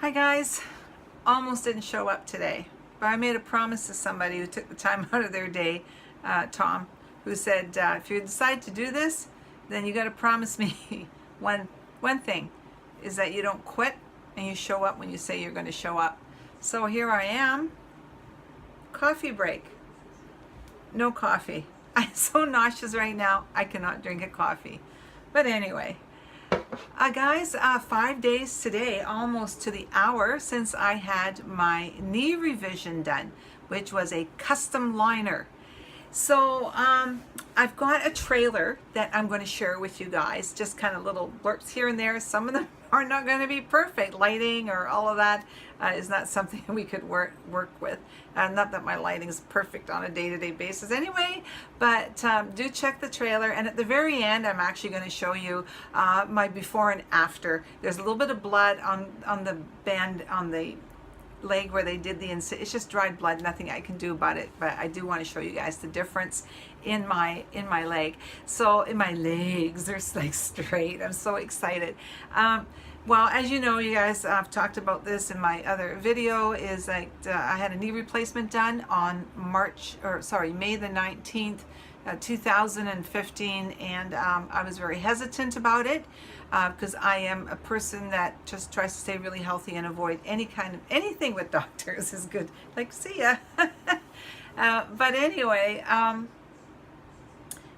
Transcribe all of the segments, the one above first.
Hi guys, almost didn't show up today, but I made a promise to somebody who took the time out of their day, Tom, who said, if you decide to do this, then you got to promise me one thing, is that you don't quit and you show up when you say you're going to show up. So here I am, coffee break, no coffee. I'm so nauseous right now, I cannot drink a coffee. But anyway, guys, 5 days today, almost to the hour, since I had my knee revision done, which was a custom liner. So I've got a trailer that I'm going to share with you guys, just kind of little blurps here and there. Some of them are not going to be perfect. Lighting or all of that is not something we could work with. Not that my lighting is perfect on a day-to-day basis anyway, but do check the trailer. And at the very end, I'm actually going to show you my before and after. There's a little bit of blood on the band on the leg where they did the incision. It's just dried blood, nothing I can do about it, but I do want to show you guys the difference in my leg. So in my legs, they're like straight. I'm so excited. Well, as you know, you guys, I've talked about this in my other video, is like I had a knee replacement done on May the 19th, 2015, and I was very hesitant about it because I am a person that just tries to stay really healthy and avoid anything with doctors is good. Like, see ya. But anyway,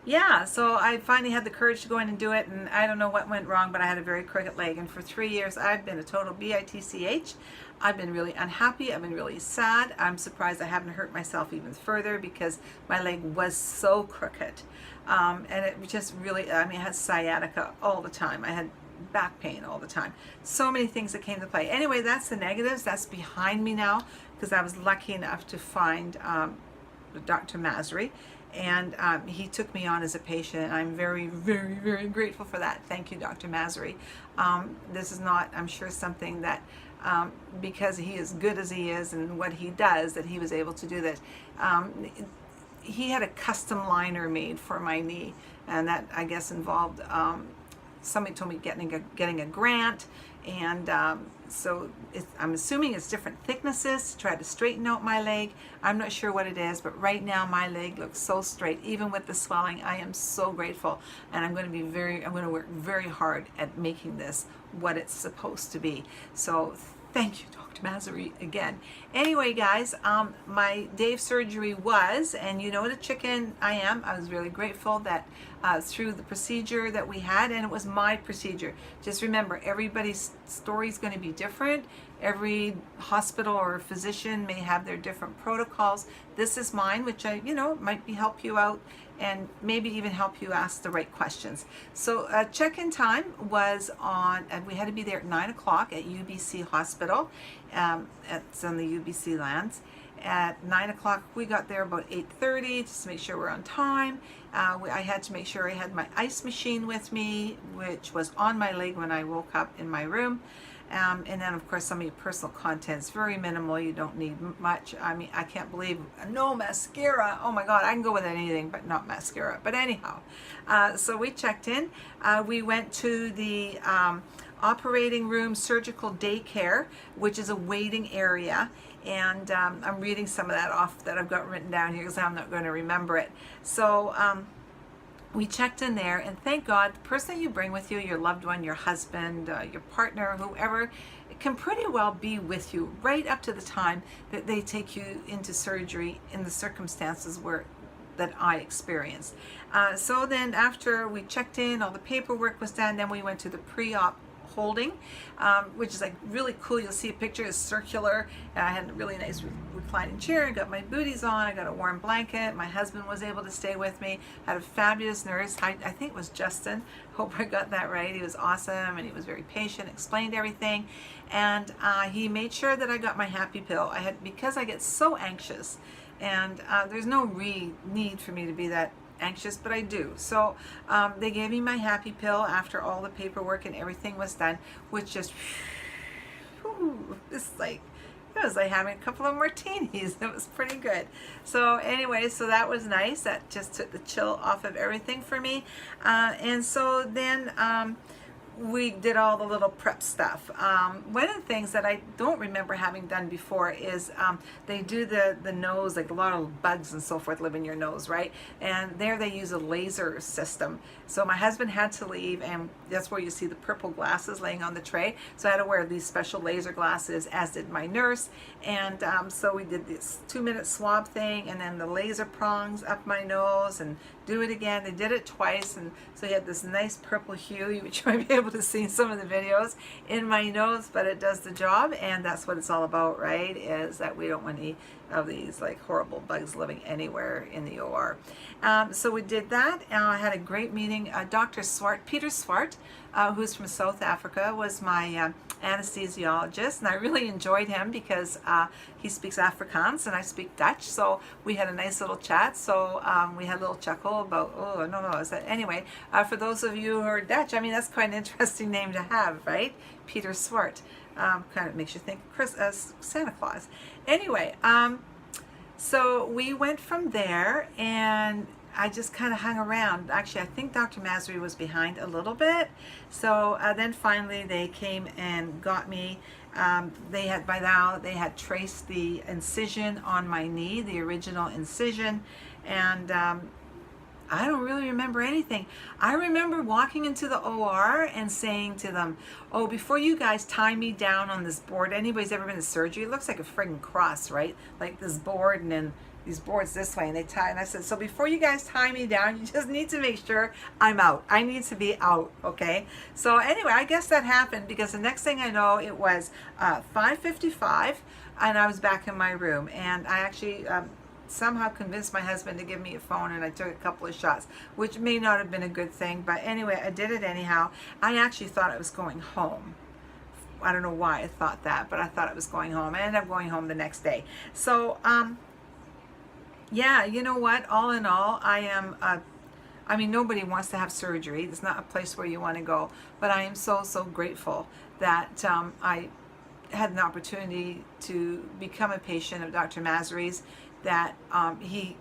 yeah, so I finally had the courage to go in and do it, and I don't know what went wrong, but I had a very crooked leg, and for 3 years I've been a total bitch. I've been really unhappy. I've been really sad. I'm surprised I haven't hurt myself even further because my leg was so crooked. And it just really, I had sciatica all the time. I had back pain all the time. So many things that came to play. Anyway, that's the negatives. That's behind me now because I was lucky enough to find Dr. Masri. And he took me on as a patient, and I'm very, very, very grateful for that. Thank you, Dr. Masri. This is not, I'm sure, something that, because he is good as he is and what he does, that he was able to do this. He had a custom liner made for my knee, and that, I guess, involved, somebody told me getting a grant, and so I'm assuming it's different thicknesses to try to straighten out my leg. I'm not sure what it is, but right now my leg looks so straight, even with the swelling. I am so grateful, and I'm going to work very hard at making this what it's supposed to be. So thank you, Dr. Masri, again. Anyway, guys, my day of surgery was, and you know what a chicken I am, I was really grateful that through the procedure that we had, and it was my procedure. Just remember, everybody's story is going to be different. Every hospital or physician may have their different protocols. This is mine, which might help you out and maybe even help you ask the right questions. So check-in time was we had to be there at 9 o'clock at UBC Hospital. It's on the UBC lands. At 9 o'clock, we got there about 8:30 just to make sure we're on time. I had to make sure I had my ice machine with me, which was on my leg when I woke up in my room. And then, of course, some of your personal contents, very minimal. You don't need much. I can't believe, no mascara. Oh my God, I can go with anything, but not mascara. But anyhow, so we checked in. We went to the operating room surgical daycare, which is a waiting area. And I'm reading some of that off that I've got written down here because I'm not going to remember it. So we checked in there, and thank God, the person that you bring with you, your loved one, your husband, your partner, whoever, it can pretty well be with you right up to the time that they take you into surgery in the circumstances that I experienced. So then after we checked in, all the paperwork was done, then we went to the pre-op holding, which is like really cool. You'll see a picture, is circular. I had a really nice reclining chair. I got my booties on. I got a warm blanket. My husband was able to stay with me. I had a fabulous nurse. I think it was Justin. Hope I got that right. He was awesome, and he was very patient, explained everything, and he made sure that I got my happy pill. Because I get so anxious, and there's no need for me to be that anxious, but I do. So they gave me my happy pill after all the paperwork and everything was done, which just, it was like having a couple of martinis. It was pretty good. So anyway, so that was nice. That just took the chill off of everything for me. And so then we did all the little prep stuff. One of the things that I don't remember having done before is they do the nose, like a lot of bugs and so forth live in your nose, right? And there they use a laser system. So my husband had to leave, and that's where you see the purple glasses laying on the tray. So I had to wear these special laser glasses, as did my nurse. And so we did this 2-minute swab thing, and then the laser prongs up my nose, and do it again. They did it twice, and so you had this nice purple hue, which you might be able to see in some of the videos in my nose, but it does the job, and that's what it's all about, right? Is that we don't want any of these like horrible bugs living anywhere in the OR. So we did that. I had a great meeting. Dr. Peter Swart, who's from South Africa, was my anesthesiologist, and I really enjoyed him because he speaks Afrikaans and I speak Dutch, so we had a nice little chat. So we had a little chuckle about, oh no, is that anyway? For those of you who are Dutch, I mean, that's quite an interesting name to have, right? Peter Swart. Kind of makes you think Santa Claus. Anyway, so we went from there, and I just kind of hung around. Actually, I think Dr. Masri was behind a little bit. So then finally they came and got me. They had traced the incision on my knee, the original incision, and I don't really remember anything. I remember walking into the OR and saying to them, oh, before you guys tie me down on this board, anybody's ever been to surgery, it looks like a friggin' cross, right? Like this board, and then these boards this way, and they tie, and I said, so before you guys tie me down, you just need to make sure I'm out. I need to be out, okay? So anyway, I guess that happened, because the next thing I know, it was 5:55, and I was back in my room, and I actually somehow convinced my husband to give me a phone, and I took a couple of shots, which may not have been a good thing, but anyway, I did it anyhow. I actually thought I was going home. I don't know why I thought that, but I thought I was going home. I ended up going home the next day. So, yeah, you know what? All in all, I mean, nobody wants to have surgery. It's not a place where you want to go, but I am so grateful that I had an opportunity to become a patient of Dr. Masri's, that he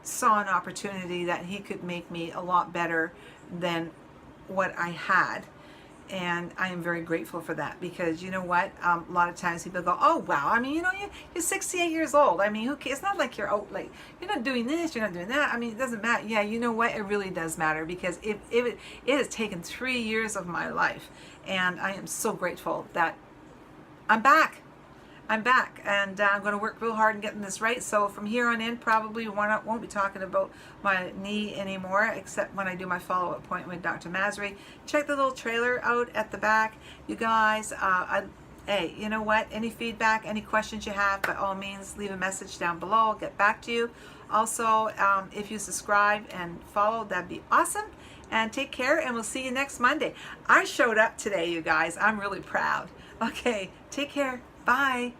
saw an opportunity that he could make me a lot better than what I had. And I am very grateful for that, because you know what, a lot of times people go, oh wow, I mean, you know, you're 68 years old, I mean, who cares? It's not like you're out, like, you're not doing this, you're not doing that. I mean, it doesn't matter. Yeah, you know what, it really does matter, because it has taken 3 years of my life, and I am so grateful that I'm back, and I'm going to work real hard in getting this right. So from here on in, probably won't be talking about my knee anymore, except when I do my follow-up appointment with Dr. Masri. Check the little trailer out at the back. You guys, hey, you know what? Any feedback, any questions you have, by all means, leave a message down below. I'll get back to you. Also, if you subscribe and follow, that'd be awesome. And take care, and we'll see you next Monday. I showed up today, you guys. I'm really proud. Okay, take care. Bye.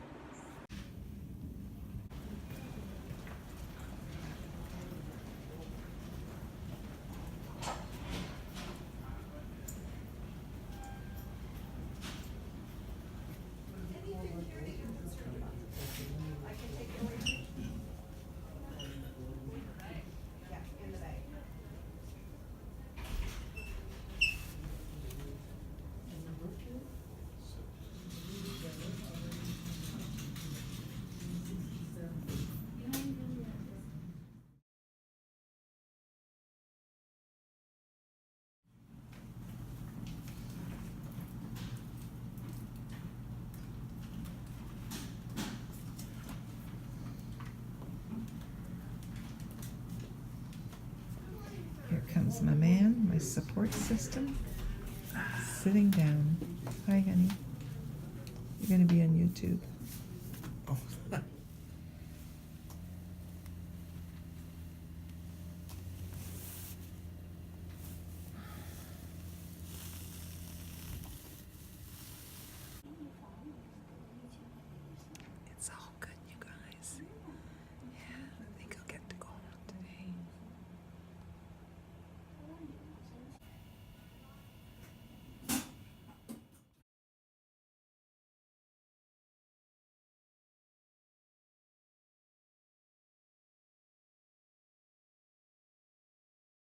Here comes my man, my support system, sitting down. Hi, honey. You're going to be on YouTube.